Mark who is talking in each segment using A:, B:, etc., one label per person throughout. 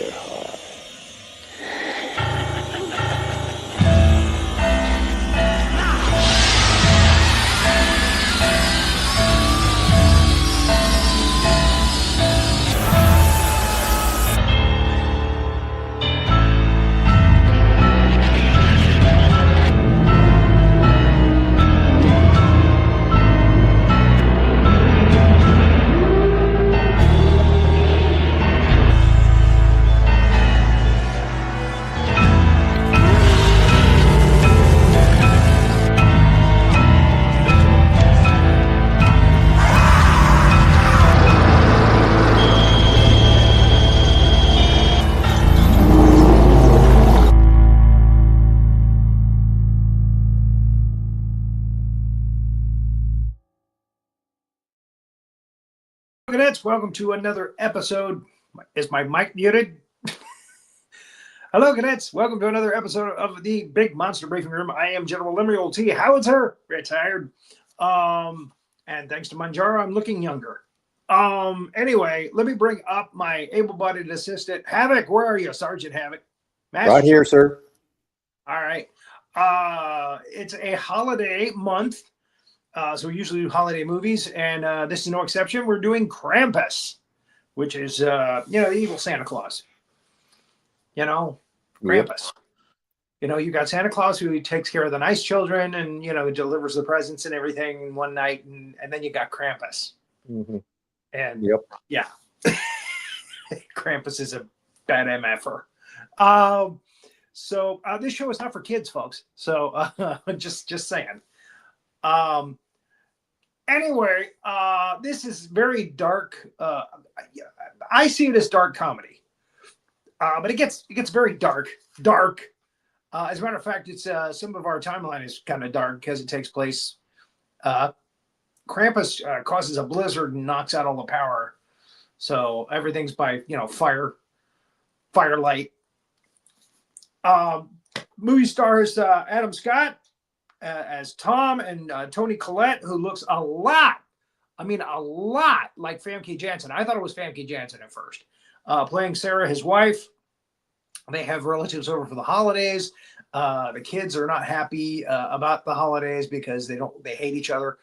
A: Monster High.
B: Welcome to another episode. Is my mic muted? Hello, cadets. Welcome to another episode of the Big Monster Briefing Room. I am General Lemuel T. Howitzer, retired. And thanks to Manjaro, I'm looking younger. Anyway, let me bring up my able-bodied assistant, Havoc. Where are you, Sergeant Havoc?
A: Master right here, sir.
B: All right. It's a holiday month. So we usually do holiday movies, and this is no exception. We're doing Krampus, which is, the evil Santa Claus. Krampus. Yep. You got Santa Claus who takes care of the nice children and, delivers the presents and everything in one night. And then you got Krampus.
A: Mm-hmm.
B: And,
A: yep.
B: Yeah. Krampus is a bad MFer. So this show is not for kids, folks. So just saying. Anyway, this is very dark. I see it as dark comedy, but it gets very dark. As a matter of fact, it's some of our timeline is kind of dark because it takes place. Krampus causes a blizzard and knocks out all the power, so everything's by firelight. Movie stars Adam Scott as Tom, and Toni Collette, who looks a lot like Famke Janssen. I thought it was Famke Janssen at first. Playing Sarah, his wife. They have relatives over for the holidays. The kids are not happy about the holidays because they hate each other.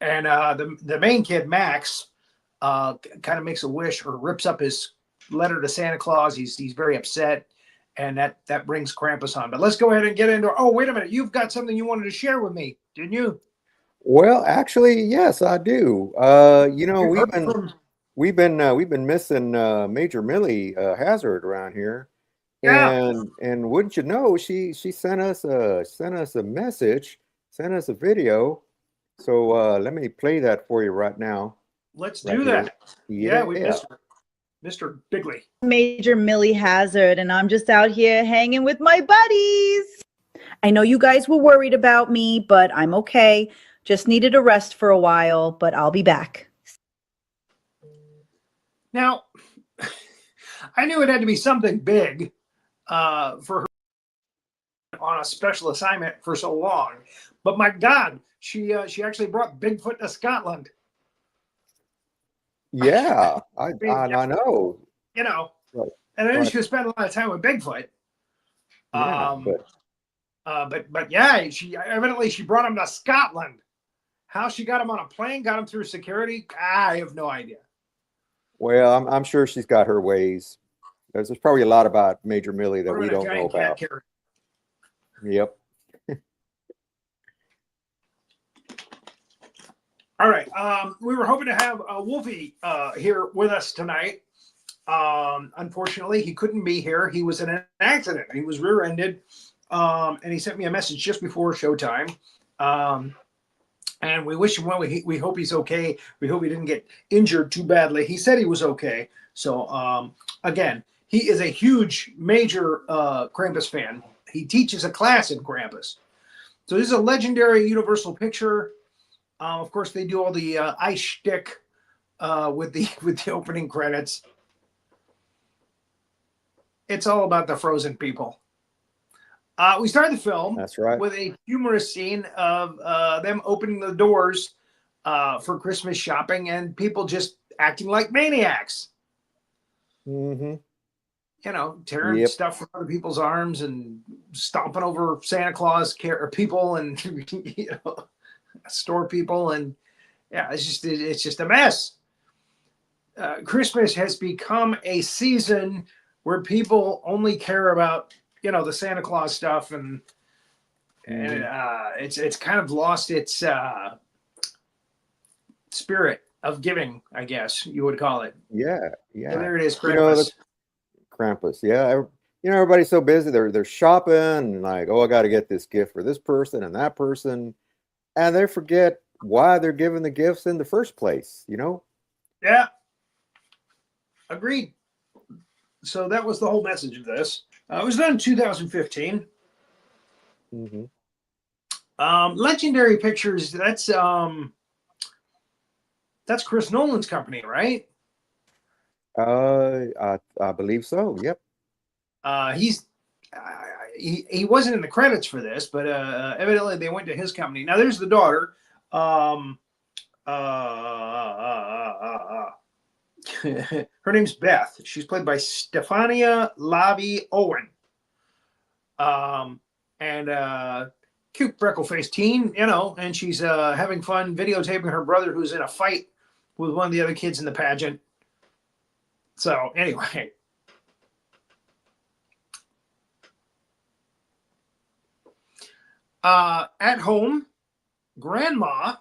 B: And the main kid, Max, kind of makes a wish or rips up his letter to Santa Claus. He's very upset. And that brings Krampus on. But let's go ahead and get into. Oh, wait a minute! You've got something you wanted to share with me, didn't you?
A: Well, actually, yes, I do. We've been missing Major Millie Hazzard around here, and wouldn't you know, she sent us a message, sent us a video. So let me play that for you right now.
B: Let's do that. Yeah, we missed her. Mr. Bigley.
C: Major Millie Hazzard, and I'm just out here hanging with my buddies. I know you guys were worried about me, but I'm okay. Just needed a rest for a while, but I'll be back.
B: Now, I knew it had to be something big for her on a special assignment for so long, but my God, she actually brought Bigfoot to Scotland.
A: Yeah, I know.
B: Right. And I knew she was spending a lot of time with Bigfoot. But yeah, she brought him to Scotland. How she got him on a plane, got him through security, I have no idea.
A: Well, I'm sure she's got her ways. There's probably a lot about Major Millie that we don't know about. Yep.
B: All right. We were hoping to have Wolfie here with us tonight. Unfortunately, he couldn't be here. He was in an accident. He was rear-ended, and he sent me a message just before showtime. And we wish him well. We hope he's okay. We hope he didn't get injured too badly. He said he was okay. So, again, he is a huge, major Krampus fan. He teaches a class in Krampus. So this is a legendary Universal picture. Of course, they do all the ice shtick with the opening credits. It's all about the frozen people. We started the film
A: That's right.
B: with a humorous scene of them opening the doors for Christmas shopping and people just acting like maniacs.
A: Mm-hmm.
B: tearing
A: Yep.
B: stuff from other people's arms and stomping over Santa Claus people and store people, and yeah, it's just a mess. Christmas has become a season where people only care about the Santa Claus stuff, and it's kind of lost its spirit of giving, I guess you would call it.
A: Yeah,
B: So there it is,
A: You know,
B: Krampus.
A: Krampus. Yeah, everybody's so busy. They're shopping and like, oh, I got to get this gift for this person and that person, and they forget why they're giving the gifts in the first place.
B: Yeah, agreed. So that was the whole message of this. It was done in 2015.
A: Mm-hmm.
B: Legendary Pictures. That's Chris Nolan's company, right?
A: I believe so. Yep.
B: He wasn't in the credits for this, but evidently they went to his company. Now there's the daughter. Her name's Beth. She's played by Stefania Lavi Owen. And cute freckle-faced teen, and she's having fun videotaping her brother who's in a fight with one of the other kids in the pageant. So anyway. At home, Grandma,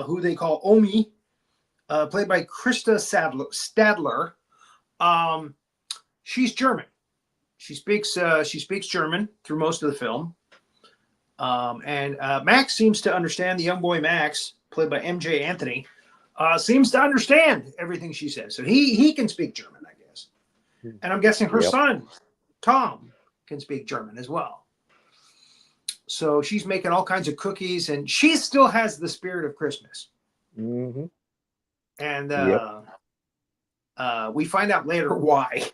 B: who they call Omi, played by Krista Stadler, she's German. She speaks German through most of the film. And Max seems to understand. The young boy Max, played by MJ Anthony, seems to understand everything she says. So he can speak German, I guess. And I'm guessing her son, Tom, can speak German as well. So she's making all kinds of cookies, and she still has the spirit of Christmas.
A: Mm-hmm.
B: And we find out later why.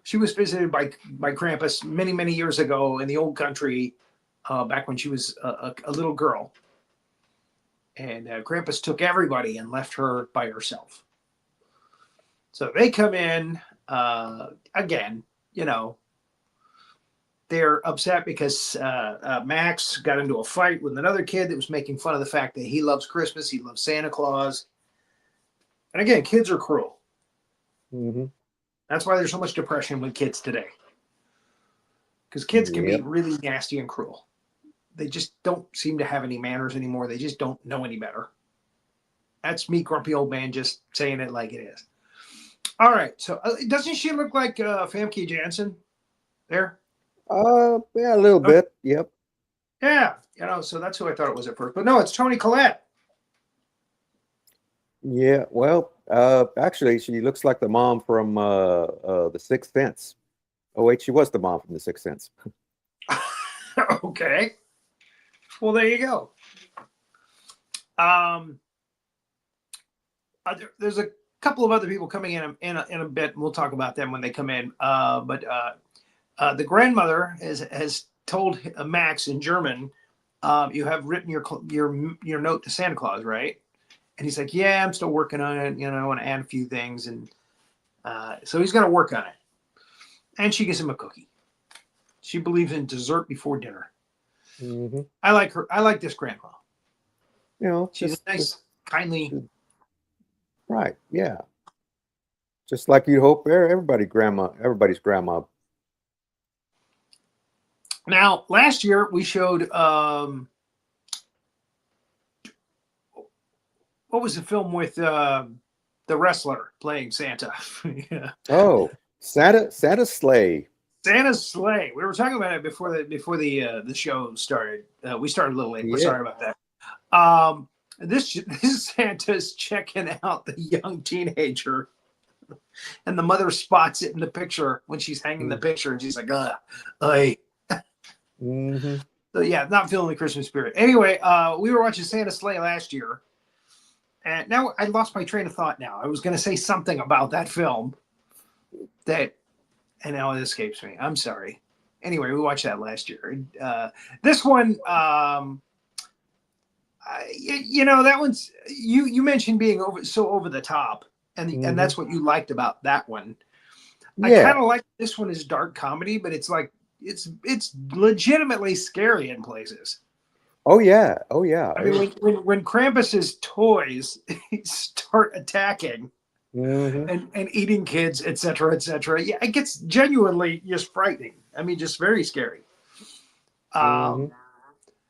B: She was visited by Krampus many, many years ago in the old country, back when she was a little girl. And Krampus took everybody and left her by herself. So they come in, again, they're upset because Max got into a fight with another kid that was making fun of the fact that he loves Christmas, he loves Santa Claus. And again, kids are cruel.
A: Mm-hmm.
B: That's why there's so much depression with kids today. Because kids can be really nasty and cruel. They just don't seem to have any manners anymore. They just don't know any better. That's me, grumpy old man, just saying it like it is. All right. So doesn't she look like Famke Janssen there?
A: Yeah, a little bit. Yep.
B: Yeah. So that's who I thought it was at first. But no, it's Toni Collette.
A: Yeah. Well, actually, she looks like the mom from The Sixth Sense. Oh, wait, she was the mom from The Sixth Sense.
B: Okay. Well, there you go. There's a couple of other people coming in a bit, and we'll talk about them when they come in. But the grandmother has told Max in German, "You have written your note to Santa Claus, right?" And he's like, "Yeah, I'm still working on it. I want to add a few things." And so he's got to work on it. And she gives him a cookie. She believes in dessert before dinner.
A: Mm-hmm.
B: I like her. I like this grandma. She's
A: just
B: nice, kindly.
A: Right. Yeah. Just like you hope everybody's grandma.
B: Now, last year we showed what was the film with the wrestler playing Santa? Yeah.
A: Oh, Santa's sleigh.
B: Santa's sleigh. We were talking about it before the show started. We started a little late. We're sorry about that. This Santa's checking out the young teenager, and the mother spots it in the picture when she's hanging the picture, and she's like, "Hey."
A: Mm-hmm.
B: So yeah, not feeling the Christmas spirit. Anyway, we were watching Santa's Sleigh last year, and now I lost my train of thought. Now I was going to say something about that film, and now it escapes me. I'm sorry. Anyway, we watched that last year. This one, that one's you mentioned being over the top, and that's what you liked about that one. I kind
A: Yeah.
B: of like this one is dark comedy, but it's like it's legitimately scary in places.
A: Oh yeah. Oh yeah.
B: I mean, when Krampus's toys start attacking
A: Mm-hmm.
B: and eating kids, etc., yeah, it gets genuinely just frightening. I mean, just very scary.
A: Mm-hmm.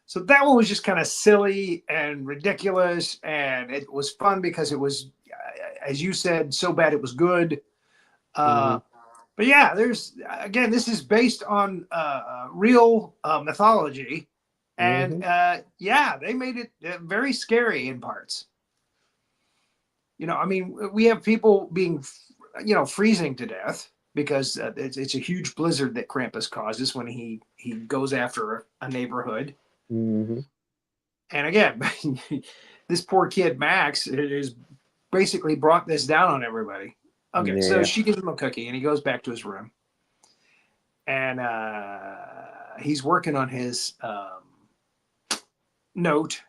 B: So that one was just kind of silly and ridiculous, and it was fun because it was, as you said, so bad it was good.
A: Mm-hmm.
B: But yeah, there's again, this is based on real mythology, and
A: Mm-hmm.
B: yeah, they made it very scary in parts. I mean, we have people being, freezing to death because it's a huge blizzard that Krampus causes when he goes after a neighborhood.
A: Mm-hmm.
B: And again, this poor kid Max is basically brought this down on everybody. Okay, so
A: Yeah.
B: she gives him a cookie, and he goes back to his room, and he's working on his note.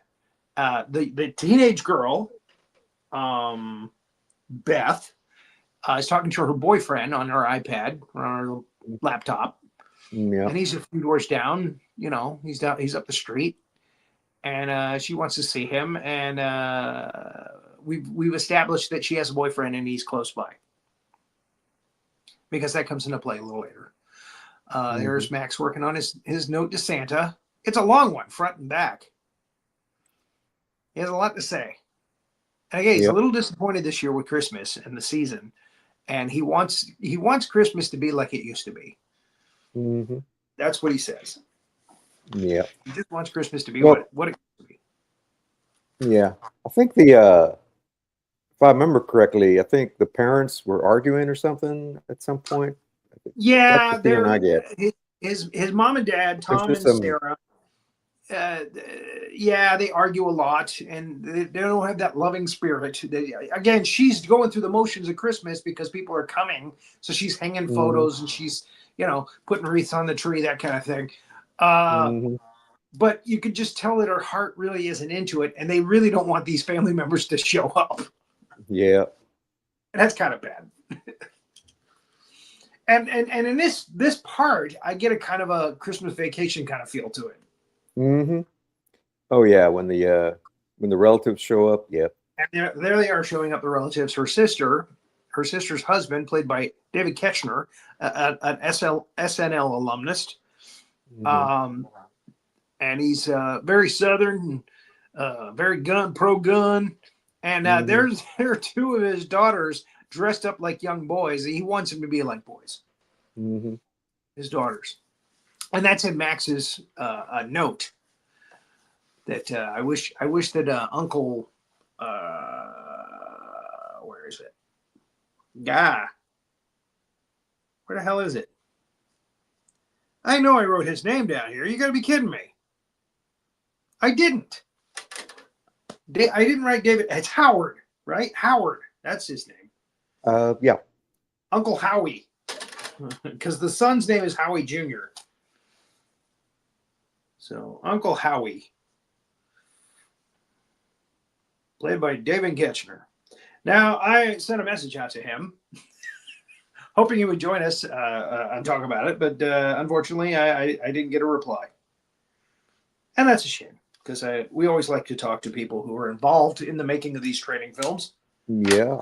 B: The teenage girl, Beth, is talking to her boyfriend on her iPad or on her laptop,
A: Yeah.
B: and he's a few doors down. He's down. He's up the street, and she wants to see him. And we've established that she has a boyfriend, and he's close by because that comes into play a little later.
A: Mm-hmm.
B: There's Max working on his note to Santa. It's a long one, front and back. He has a lot to say. And again, he's a
A: Yep.
B: little disappointed this year with Christmas and the season, and he wants Christmas to be like it used to be.
A: Mm-hmm.
B: That's what he says.
A: Yeah.
B: He just wants Christmas to be
A: Well,
B: what it used to be.
A: yeah. I think if I remember correctly, I think the parents were arguing or something at some point. That's the
B: Yeah,
A: feeling I
B: they're
A: get.
B: his mom and dad,
A: There's
B: Tom
A: just
B: and
A: some.
B: Sarah. Uh, yeah, they argue a lot, and they don't have that loving spirit. Again, she's going through the motions of Christmas because people are coming, so she's hanging
A: Mm-hmm.
B: photos and she's putting wreaths on the tree, that kind of thing. Uh,
A: Mm-hmm.
B: but you could just tell that her heart really isn't into it, and they really don't want these family members to show up.
A: Yeah.
B: And that's kind of bad. And in this part, I get a kind of a Christmas Vacation kind of feel to it.
A: Mm-hmm. Oh yeah. When the relatives show up. Yep.
B: And there they are showing up the relatives. Her sister's husband, played by David Ketchner, an SNL alumnus.
A: Mm-hmm.
B: And he's very Southern, very pro gun. And
A: Mm-hmm.
B: there are two of his daughters dressed up like young boys. He wants them to be like boys,
A: Mm-hmm.
B: his daughters. And that's in Max's note that I wish that Uncle, where is it? Guy. Where the hell is it? I know I wrote his name down here. You got to be kidding me. I didn't. I didn't write David. It's Howard, right? Howard. That's his name.
A: Yeah.
B: Uncle Howie. Because the son's name is Howie Jr. So Uncle Howie. Played by David Ketchner. Now, I sent a message out to him, hoping he would join us and talk about it, but unfortunately, I didn't get a reply. And that's a shame, because we always like to talk to people who are involved in the making of these training films.
A: Yeah.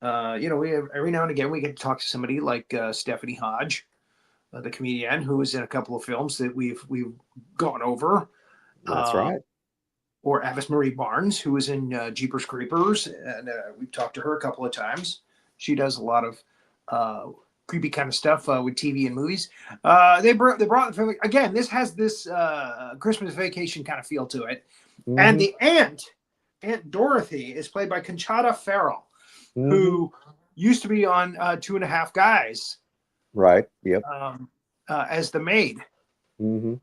B: We have, every now and again, we get to talk to somebody like Stephanie Hodge, the comedian, who is in a couple of films that we've gone over.
A: That's right.
B: Or Avis Marie Barnes, who was in Jeepers Creepers, and we've talked to her a couple of times. She does a lot of creepy kind of stuff with TV and movies. They brought the film again. This has this Christmas Vacation kind of feel to it.
A: Mm-hmm.
B: And the Aunt Dorothy, is played by Conchata Farrell,
A: Mm-hmm.
B: who used to be on Two and a Half Guys.
A: Right. Yep.
B: As the maid.
A: Mm-hmm.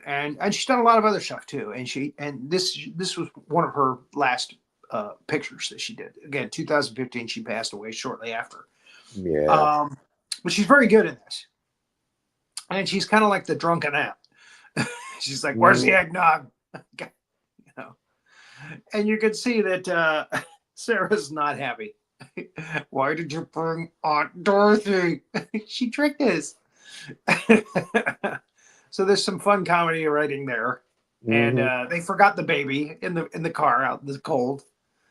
B: And she's done a lot of other stuff too. And this was one of her last pictures that she did. Again, 2015, she passed away shortly after.
A: Yeah.
B: But she's very good in this. And she's kind of like the drunken aunt. She's like, "Where's the eggnog?" And you can see that Sarah's not happy. Why did you bring Aunt Dorothy? She tricked us. So there's some fun comedy writing there. And they forgot the baby in the car out in the cold.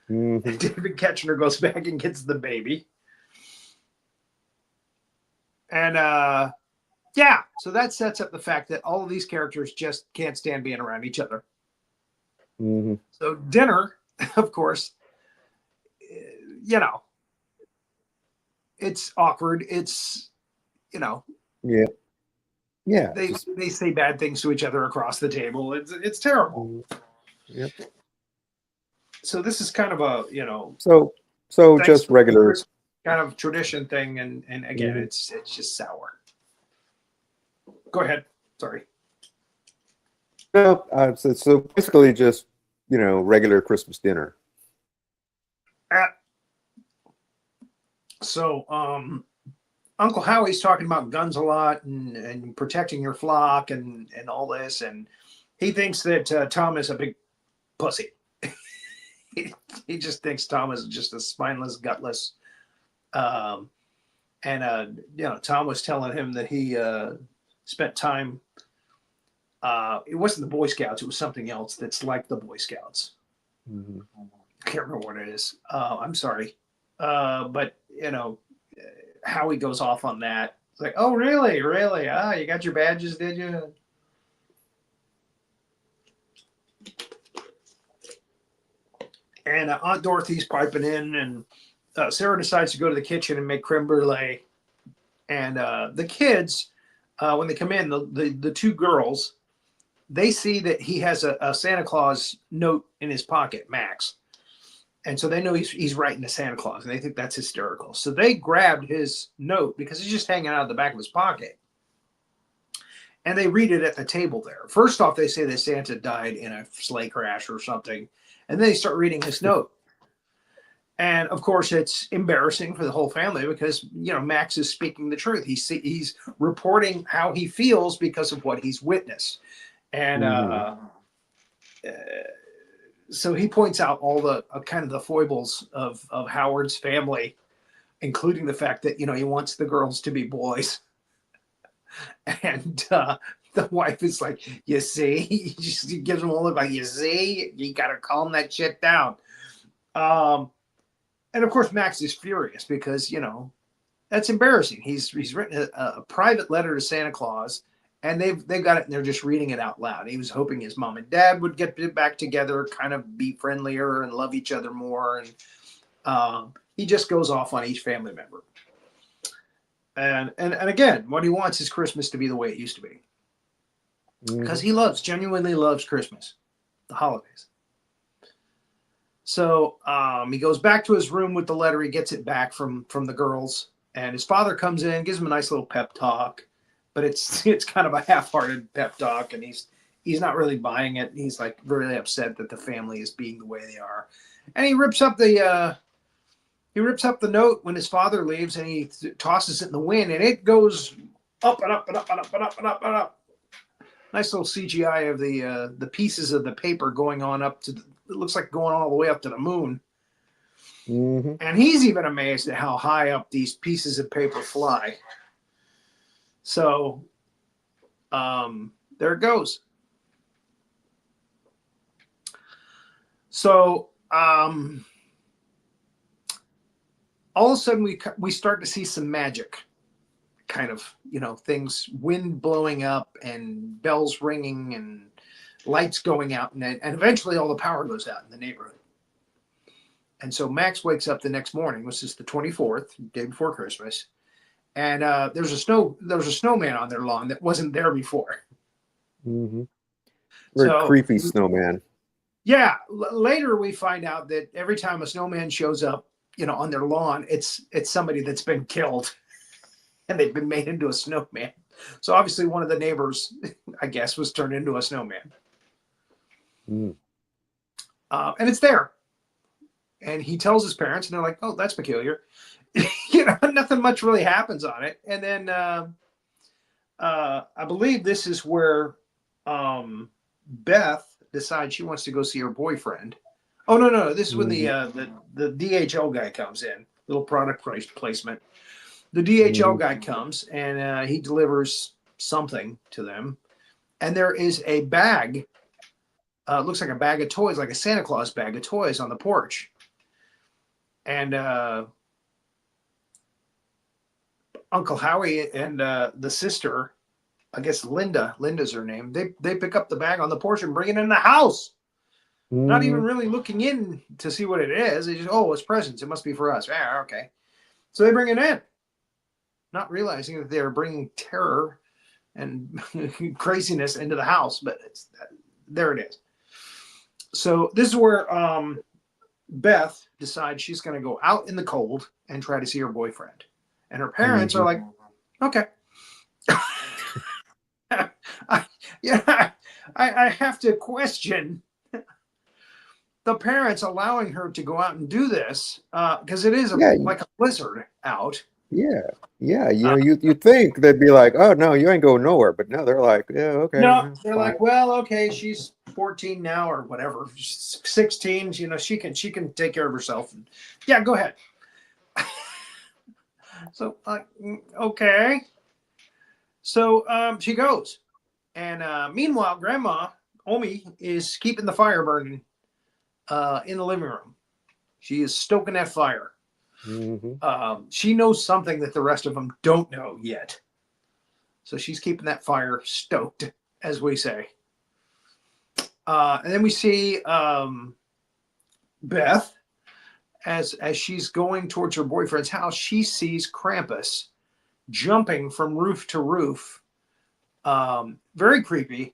B: David Ketchner goes back and gets the baby. And yeah, so that sets up the fact that all of these characters just can't stand being around each other. So dinner, of course, you know, it's awkward. It's, you know,
A: yeah.
B: They say bad things to each other across the table. It's terrible.
A: Yep.
B: So this is kind of a, you know,
A: so just regular
B: kind of tradition thing, and again, it's just sour. Go ahead. Sorry.
A: No, so basically just, you know, regular Christmas dinner.
B: So Uncle Howie's talking about guns a lot and protecting your flock and all this, and he thinks that Tom is a big pussy. He just thinks Tom is just a spineless, gutless. You know, Tom was telling him that he spent time. It wasn't the Boy Scouts; it was something else that's like the Boy Scouts. I can't remember what it is. I'm sorry, but you know, Howie goes off on that. It's like, oh, really? Ah, you got your badges, did you? And Aunt Dorothy's piping in, and Sarah decides to go to the kitchen and make creme brulee. And the kids, when they come in, the two girls, they see that he has a Santa Claus note in his pocket, Max. And so they know he's writing to Santa Claus, and they think that's hysterical. So they grabbed his note because he's just hanging out of the back of his pocket. And they read it at the table there. First off, they say that Santa died in a sleigh crash or something. And then they start reading his note. And of course, it's embarrassing for the whole family because, you know, Max is speaking the truth. He's reporting how he feels because of what he's witnessed. And so he points out all the kind of the foibles of Howard's family, including the fact that, you know, he wants the girls to be boys. And the wife is like, you see, he gives them a look like, you see, you got to calm that shit down. And of course, Max is furious because, you know, that's embarrassing. He's written a private letter to Santa Claus, and they've got it, and they're just reading it out loud. He was hoping his mom and dad would get back together, kind of be friendlier and love each other more. And he just goes off on each family member. And again, what he wants is Christmas to be the way it used to be. Because he genuinely loves Christmas, the holidays. So he goes back to his room with the letter. He gets it back from the girls. And his father comes in, gives him a nice little pep talk. But it's kind of a half-hearted pep talk. And he's not really buying it. He's like really upset that the family is being the way they are. And he rips up the note when his father leaves, and he tosses it in the wind, and it goes up and up and up and up and up and up and up. Nice little CGI of the pieces of the paper going on up to it looks like going all the way up to the moon. And he's even amazed at how high up these pieces of paper fly. So there it goes. So all of a sudden we start to see some magic, kind of, you know, things, wind blowing up and bells ringing and lights going out, and eventually all the power goes out in the neighborhood. And so Max wakes up the next morning, which is the 24th, day before Christmas, and there was a snowman on their lawn that wasn't there before.
A: Very creepy snowman.
B: Yeah. Later we find out that every time a snowman shows up, you know, on their lawn, it's somebody that's been killed and they've been made into a snowman. So obviously one of the neighbors, I guess, was turned into a snowman. And it's there. And he tells his parents, and they're like, oh, that's peculiar. You know, nothing much really happens on it. And then I believe this is where Beth decides she wants to go see her boyfriend. Oh, no. This is when the DHL guy comes in. little product placement. The DHL
A: Mhm.
B: guy comes and he delivers something to them. And there is a bag. Looks like a bag of toys, like a Santa Claus bag of toys on the porch. And Uncle Howie and the sister, I guess Linda's her name, they pick up the bag on the porch and bring it in the house. Not even
A: Mhm.
B: really looking in to see what it is. They just, oh, it's presents. It must be for us. Yeah, okay. So they bring it in, not realizing that they're bringing terror and craziness into the house. But there it is. So this is where Beth decides she's going to go out in the cold and try to see her boyfriend. And her parents are
A: Mhm.
B: like, okay. Yeah, I have to question the parents allowing her to go out and do this because it is
A: Yeah,
B: like a blizzard out.
A: yeah, yeah.
B: Uh,
A: You think they'd be like, oh no, you ain't going nowhere, but no, they're like, yeah, okay,
B: no,
A: yeah,
B: they're
A: fine.
B: like, well, okay, she's 14 now or whatever, 16. You know, she can take care of herself. Yeah, go ahead. So, okay. So she goes, and meanwhile, Grandma Omi is keeping the fire burning in the living room. She is stoking that fire.
A: Mhm.
B: She knows something that the rest of them don't know yet. So she's keeping that fire stoked, as we say. And then we see Beth as she's going towards her boyfriend's house. She sees Krampus jumping from roof to roof. Very creepy.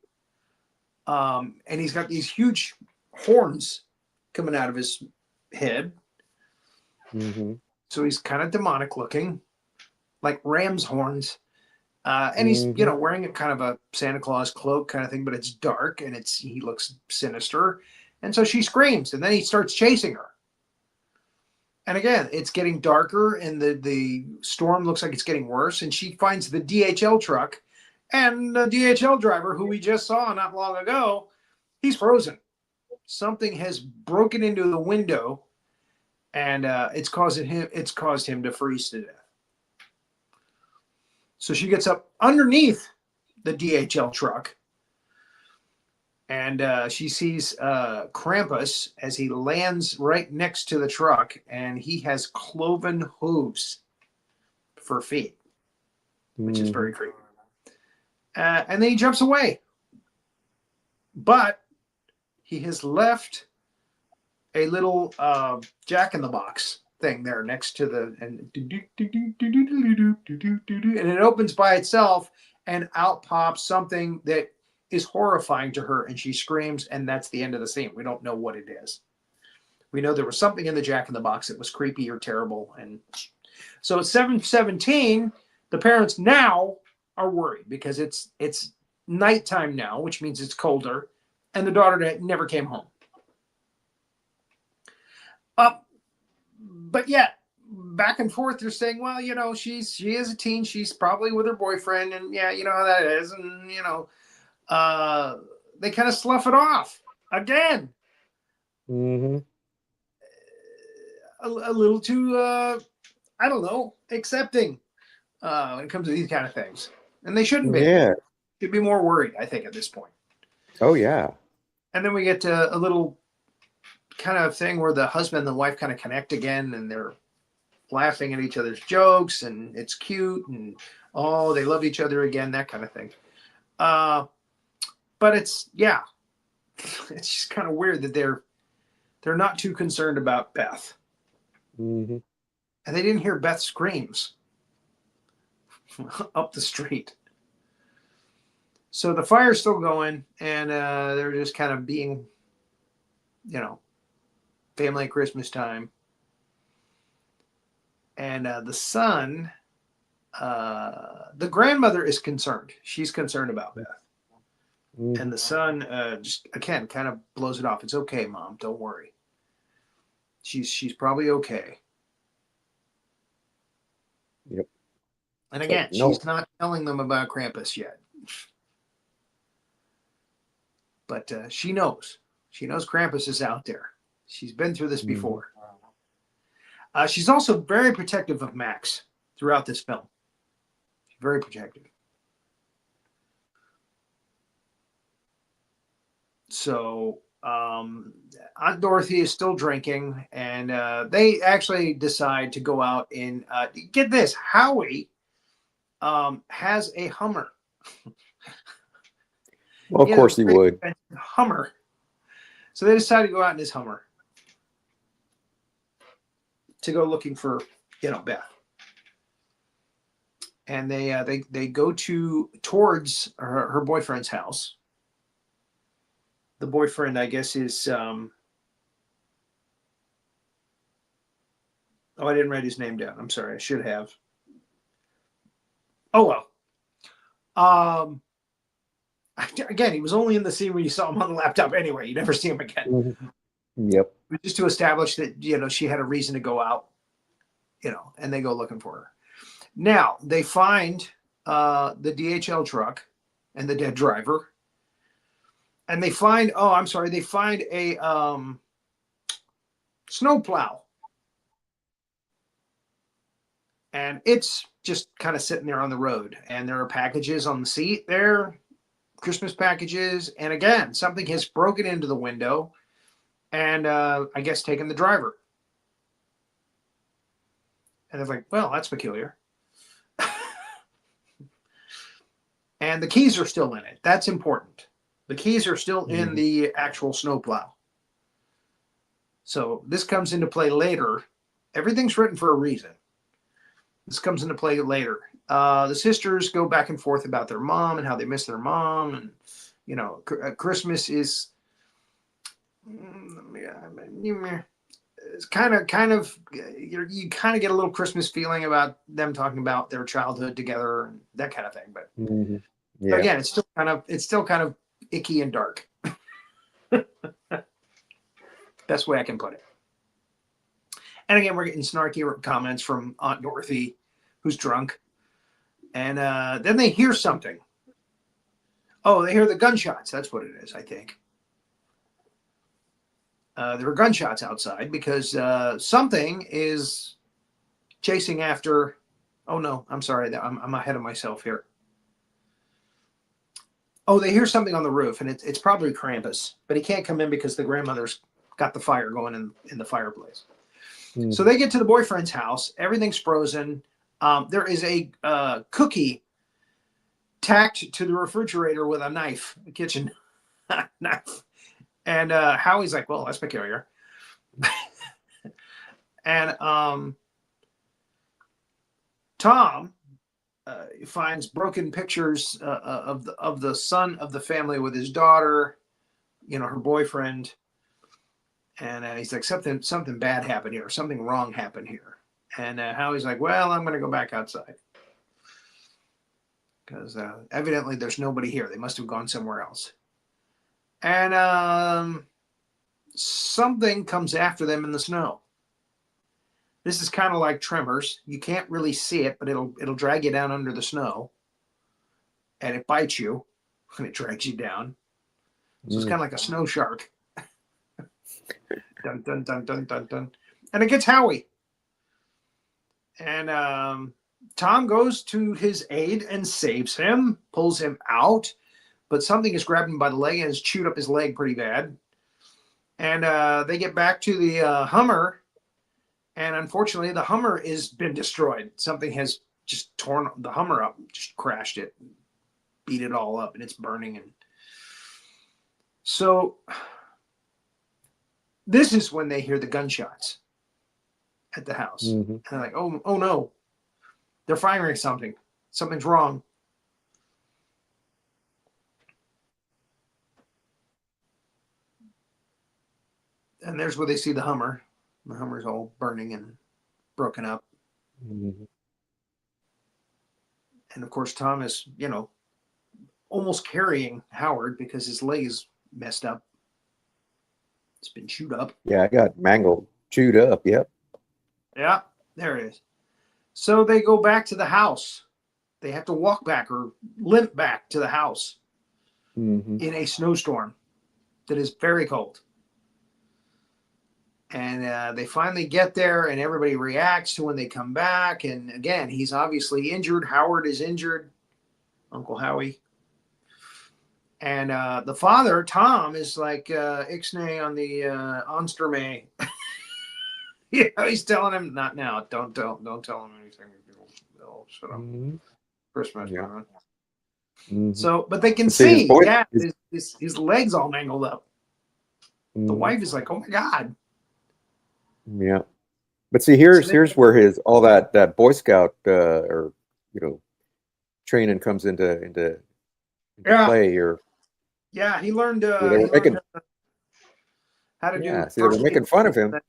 B: And he's got these huge horns coming out of his head.
A: Mhm.
B: So he's kind of demonic looking, like ram's horns. And he's,
A: Mhm.
B: wearing a kind of a Santa Claus cloak kind of thing, but it's dark and he looks sinister. And so she screams, and then he starts chasing her. And again, it's getting darker, and the storm looks like it's getting worse. And she finds the DHL truck, and the DHL driver, who we just saw not long ago, he's frozen. Something has broken into the window, and it's caused him to freeze to death. So she gets up underneath the DHL truck, and she sees Krampus as he lands right next to the truck, and he has cloven hooves for feet, which is very
A: Mhm.
B: creepy. And then he jumps away, but he has left a little Jack in the Box thing there next to the and it opens by itself, and out pops something that is horrifying to her, and she screams, and that's the end of the scene. We don't know what it is. We know there was something in the Jack in the Box that was creepy or terrible, and so at 7:17, the parents now are worried because it's nighttime now, which means it's colder, and the daughter never came home. But yet, back and forth, they're saying, well, she is a teen. She's probably with her boyfriend, and yeah, you know how that is, and they kind of slough it off again.
A: Mhm.
B: A little too, I don't know, accepting when it comes to these kind of things, and they shouldn't be.
A: Yeah.
B: Should be more worried, I think, at this point.
A: Oh yeah.
B: And then we get to a little kind of thing where the husband and the wife kind of connect again, and they're laughing at each other's jokes, and it's cute, and oh, they love each other again, that kind of thing. But it's just kind of weird that they're not too concerned about Beth,
A: Mhm.
B: and they didn't hear Beth's screams up the street. So the fire's still going, and they're just kind of being, family at Christmas time. And the son, the grandmother is concerned. She's concerned about Beth. And
A: Mhm.
B: the son just, again, kind of blows it off. It's okay, Mom. Don't worry. She's probably okay.
A: Yep.
B: And
A: It's like,
B: again,
A: no.
B: she's not telling them about Krampus yet. But she knows. She knows Krampus is out there. She's been through this
A: Mhm.
B: before. She's also very protective of Max throughout this film. Very protective. So Aunt Dorothy is still drinking, and they actually decide to go out and get this. Howie has a Hummer.
A: Well, of course he would.
B: Hummer. So they decide to go out in his Hummer to go looking for, Beth. And they go towards her boyfriend's house. The boyfriend, I guess, is I didn't write his name down. I'm sorry, I should have. Oh well. Again, he was only in the scene where you saw him on the laptop anyway. You never see him again.
A: Mm-hmm. Yep.
B: Just to establish that, she had a reason to go out, and they go looking for her. Now, they find the DHL truck and the dead driver. And they find, they find a snowplow. And it's just kind of sitting there on the road. And there are packages on the seat there, Christmas packages. And again, something has broken into the window and I guess taken the driver. And they're like, well, that's peculiar. And the keys are still in it. That's important. The keys are still in the actual snowplow. So this comes into play later. Everything's written for a reason. This comes into play later. The sisters go back and forth about their mom and how they miss their mom. And, Christmas is it's kind of you kind of get a little Christmas feeling about them talking about their childhood together and that kind of thing. But again, it's still kind of icky and dark. Best way I can put it. And again, we're getting snarky comments from Aunt Dorothy, who's drunk. And then they hear something. Oh, they hear the gunshots. That's what it is, I think. There are gunshots outside because something is chasing after. Oh, no, I'm sorry. I'm ahead of myself here. Oh, they hear something on the roof, and it's probably Krampus, but he can't come in because the grandmother's got the fire going in the fireplace. So they get to the boyfriend's house. Everything's frozen. There is a cookie tacked to the refrigerator with a knife, a kitchen knife. And Howie's like, well, that's peculiar. And Tom finds broken pictures of the son of the family with his daughter, her boyfriend. And he's like, something bad happened here. Something wrong happened here. And Howie's like, well, I'm going to go back outside. Because evidently there's nobody here. They must have gone somewhere else. And something comes after them in the snow. This is kind of like Tremors. You can't really see it, but it'll drag you down under the snow. And it bites you and it drags you down. So it's kind of like a snow shark. Dun, dun, dun, dun, dun, dun. And it gets Howie. And Tom goes to his aid and saves him, pulls him out. But something is grabbing him by the leg and has chewed up his leg pretty bad. And they get back to the Hummer. And unfortunately, the Hummer has been destroyed. Something has just torn the Hummer up, just crashed it, beat it all up, and it's burning. And so this is when they hear the gunshots at the house. And they're like, oh no, they're firing something. Something's wrong. And there's where they see the Hummer. The Hummer's all burning and broken up. And of course, Tom is, almost carrying Howard because his leg is messed up. It's been chewed up.
A: Yeah, I got mangled, chewed up. Yep.
B: Yeah, there it is. So they go back to the house. They have to walk back or limp back to the house in a snowstorm that is very cold. And they finally get there, and everybody reacts to when they come back. And again, he's obviously injured. Howard is injured, Uncle Howie. And the father, Tom, is like Ixnay on the Onsterme. He's telling him, not now. Don't tell him anything. They'll shut up. Christmas.
A: Mm-hmm.
B: So, but they can
A: see
B: see, his legs all mangled up. The wife is like, oh my God.
A: Yeah. But see, here's where all that Boy Scout or training comes into play here.
B: Yeah, he learned.
A: They were making
B: how to do.
A: See, they were making fun of him.
B: It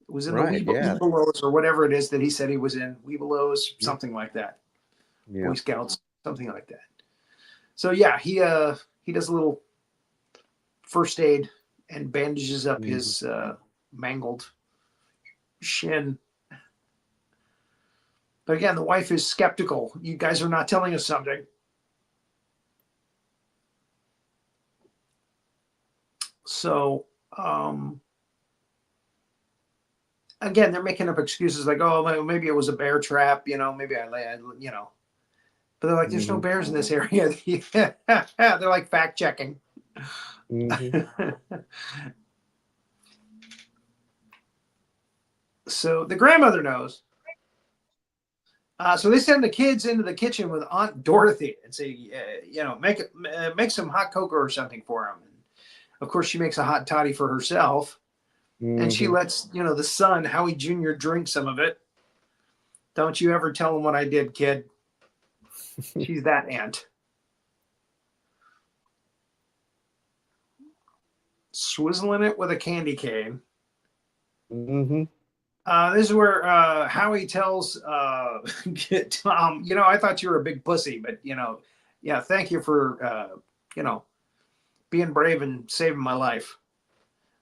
B: was in the Weebelows or whatever it is that he said he was in. Weebelows, something like that. Boy Scouts, something like that. So yeah, he does a little first aid and bandages up his mangled shin. But again, the wife is skeptical. You guys are not telling us something. So again, they're making up excuses like, oh, maybe it was a bear trap, maybe I but they're like, there's no bears in this area. They're like fact checking. So the grandmother knows. So they send the kids into the kitchen with Aunt Dorothy and say, make some hot cocoa or something for them. And of course, she makes a hot toddy for herself. And she lets, the son, Howie Jr., drink some of it. Don't you ever tell him what I did, kid. She's that aunt. Swizzling it with a candy cane. This is where Howie tells Tom, I thought you were a big pussy, but, thank you for, being brave and saving my life.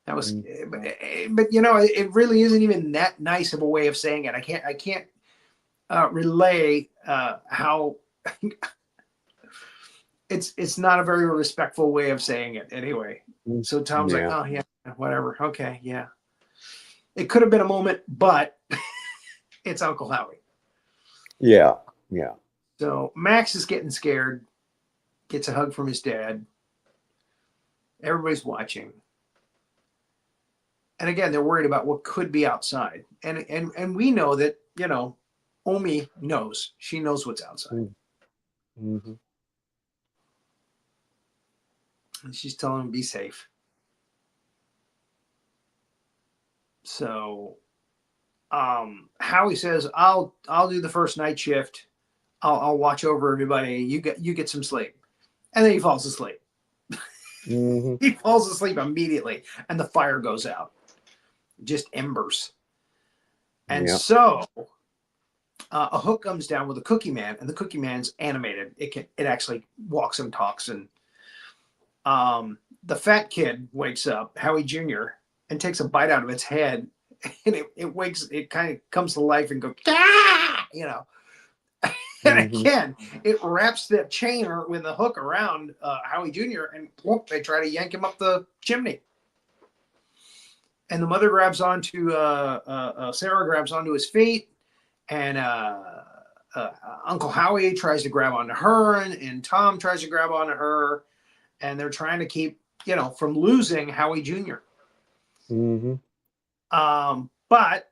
B: That was, but it really isn't even that nice of a way of saying it. I can't relay how it's not a very respectful way of saying it anyway. So Tom's like, oh yeah, whatever. Okay. Yeah. It could have been a moment, but it's Uncle Howie.
A: Yeah. Yeah.
B: So Max is getting scared, gets a hug from his dad. Everybody's watching. And again, they're worried about what could be outside. And we know that, Omi knows. She knows what's outside. And she's telling him, be safe. So Howie says, I'll do the first night shift. I'll watch over everybody. You get some sleep. And then he falls asleep. He falls asleep immediately. And the fire goes out. Just embers. And so a hook comes down with a cookie man, and the cookie man's animated. It actually walks and talks. And the fat kid wakes up, Howie Jr., and takes a bite out of its head, and it kind of comes to life and goes, ah! And again, it wraps that chain with the hook around Howie Jr., and whoop, they try to yank him up the chimney. And the mother grabs onto, Sarah grabs onto his feet, and Uncle Howie tries to grab onto her, and Tom tries to grab onto her, and they're trying to keep, from losing Howie Jr. But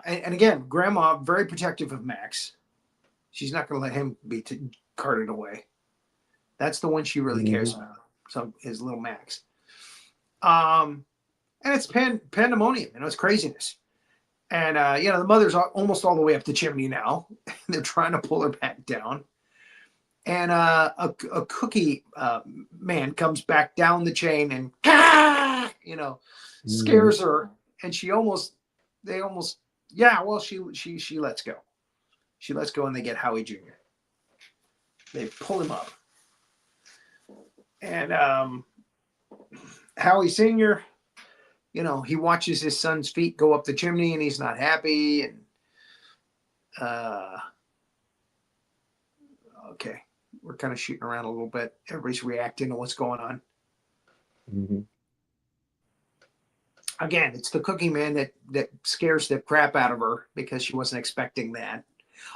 B: again, Grandma very protective of Max. She's not going to let him be carted away. That's the one she really cares about. So his little Max. And it's pandemonium. It's craziness. And the mother's almost all the way up the chimney now. They're trying to pull her back down. And a cookie man comes back down the chain and scares her, and she lets go. She lets go, and they get Howie Jr. They pull him up, and Howie Sr., he watches his son's feet go up the chimney, and he's not happy. And okay, we're kind of shooting around a little bit. Everybody's reacting to what's going on. Again, it's the cookie man that scares the crap out of her because she wasn't expecting that.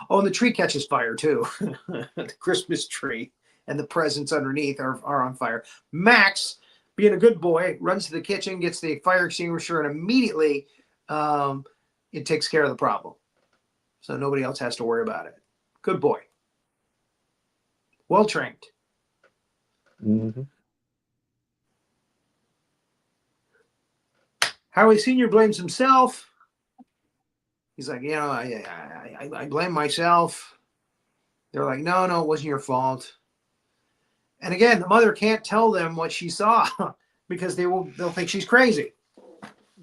B: Oh, and the tree catches fire too. The Christmas tree and the presents underneath are on fire. Max, being a good boy, runs to the kitchen, gets the fire extinguisher, and immediately it takes care of the problem. So nobody else has to worry about it. Good boy. Well trained.
A: Mm-hmm.
B: Howie Sr. blames himself. He's like, I blame myself. They're like, no, it wasn't your fault. And again, the mother can't tell them what she saw because they'll think she's crazy.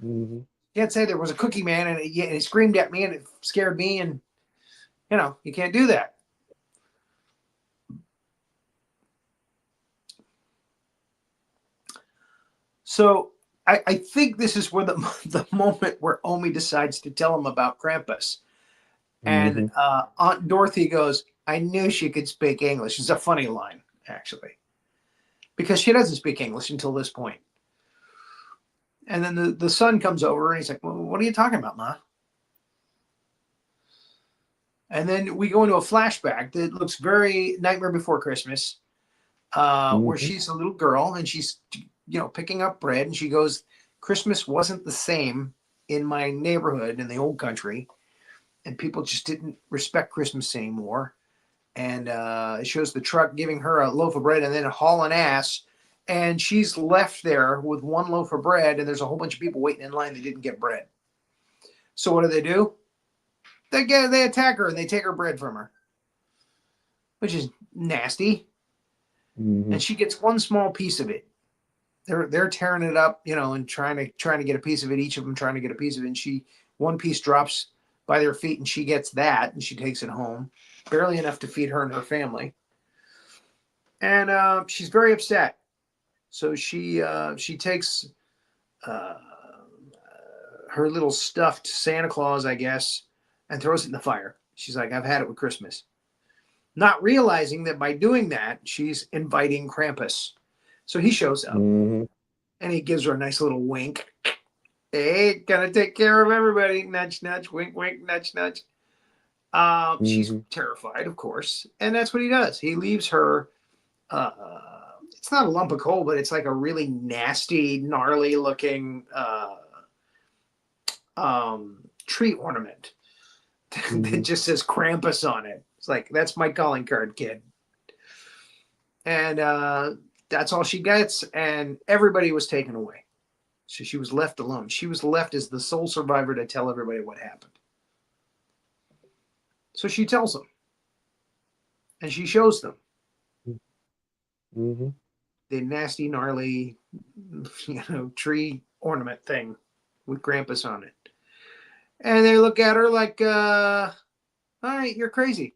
A: Mm-hmm.
B: Can't say there was a cookie man and he screamed at me and it scared me, and you can't do that. So I think this is where the moment where Omi decides to tell him about Krampus. And Aunt Dorothy goes, I knew she could speak English. It's a funny line, actually, because she doesn't speak English until this point. And then the son comes over and he's like, well, what are you talking about, Ma? And then we go into a flashback that looks very Nightmare Before Christmas, where she's a little girl and she's, picking up bread. And she goes, Christmas wasn't the same in my neighborhood in the old country. And people just didn't respect Christmas anymore. And it shows the truck giving her a loaf of bread and then hauling ass. And she's left there with one loaf of bread, and there's a whole bunch of people waiting in line that didn't get bread. So what do? They attack her and they take her bread from her, which is nasty.
A: Mm-hmm.
B: And she gets one small piece of it. They're tearing it up, and trying to get a piece of it. Each of them trying to get a piece of it. And one piece drops by their feet, and she gets that, and she takes it home, barely enough to feed her and her family. And she's very upset. So she takes her little stuffed Santa Claus, I guess, and throws it in the fire. She's like, I've had it with Christmas. Not realizing that by doing that, she's inviting Krampus. So he shows up and he gives her a nice little wink. Hey, gotta take care of everybody. Nudge, nudge, wink, wink, nudge, nudge. She's terrified, of course. And that's what he does. He leaves her it's not a lump of coal, but it's like a really nasty, gnarly looking tree ornament that just says Krampus on it. It's like, that's my calling card, kid. And that's all she gets. And everybody was taken away. So she was left alone. She was left as the sole survivor to tell everybody what happened. So she tells them. And she shows them.
A: Mm-hmm.
B: The nasty, gnarly, tree ornament thing with Krampus on it. And they look at her like, all right, you're crazy.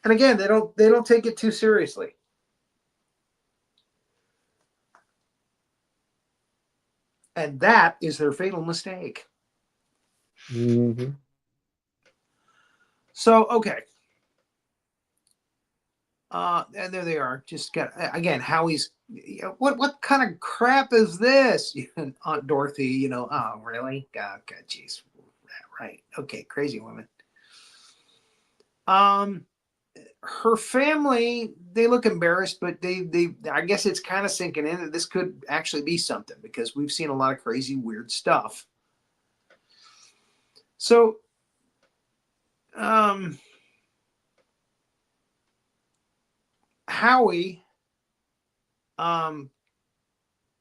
B: And again, they don't take it too seriously. And that is their fatal mistake.
A: Mm-hmm.
B: So, okay. And there they are. Just got, again, Howie's, what kind of crap is this? Aunt Dorothy, oh, really? God, jeez. Right. Okay, crazy woman. Her family, they look embarrassed, but they I guess it's kind of sinking in that this could actually be something, because we've seen a lot of crazy, weird stuff. So, Howie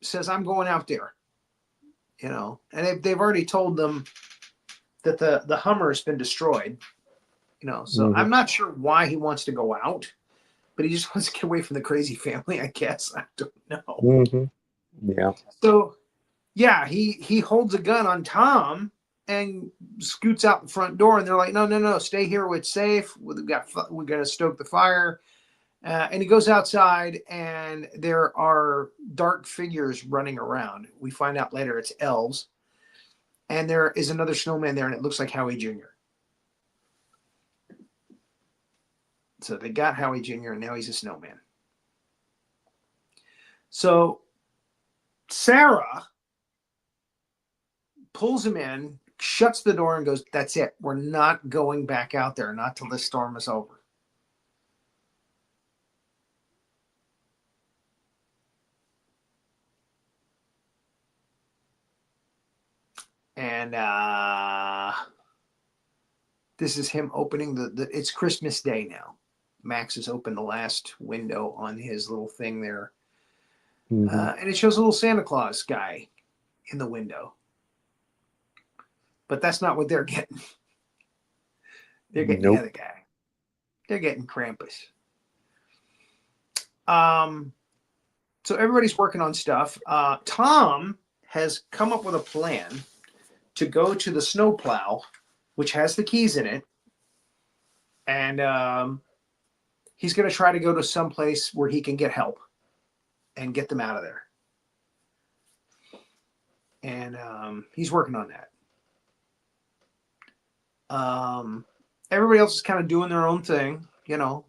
B: says, I'm going out there, and they've already told them that the Hummer has been destroyed, so I'm not sure why he wants to go out, but he just wants to get away from the crazy family, I guess. I don't know.
A: Yeah. So,
B: yeah, he holds a gun on Tom and scoots out the front door, and they're like, no, stay here. It's safe. We're going to stoke the fire. And he goes outside, and there are dark figures running around. We find out later it's elves. And there is another snowman there, and it looks like Howie Jr. So they got Howie Jr., and now he's a snowman. So Sarah pulls him in, shuts the door, and goes, "That's it. We're not going back out there, not till this storm is over." And this is him opening it's Christmas Day now. Max has opened the last window on his little thing there. And it shows a little Santa Claus guy in the window. But that's not what they're getting. They're getting the other guy. They're getting Krampus. So everybody's working on stuff. Tom has come up with a plan to go to the snowplow, which has the keys in it. And he's going to try to go to some place where he can get help and get them out of there. And he's working on that. Everybody else is kind of doing their own thing, you know.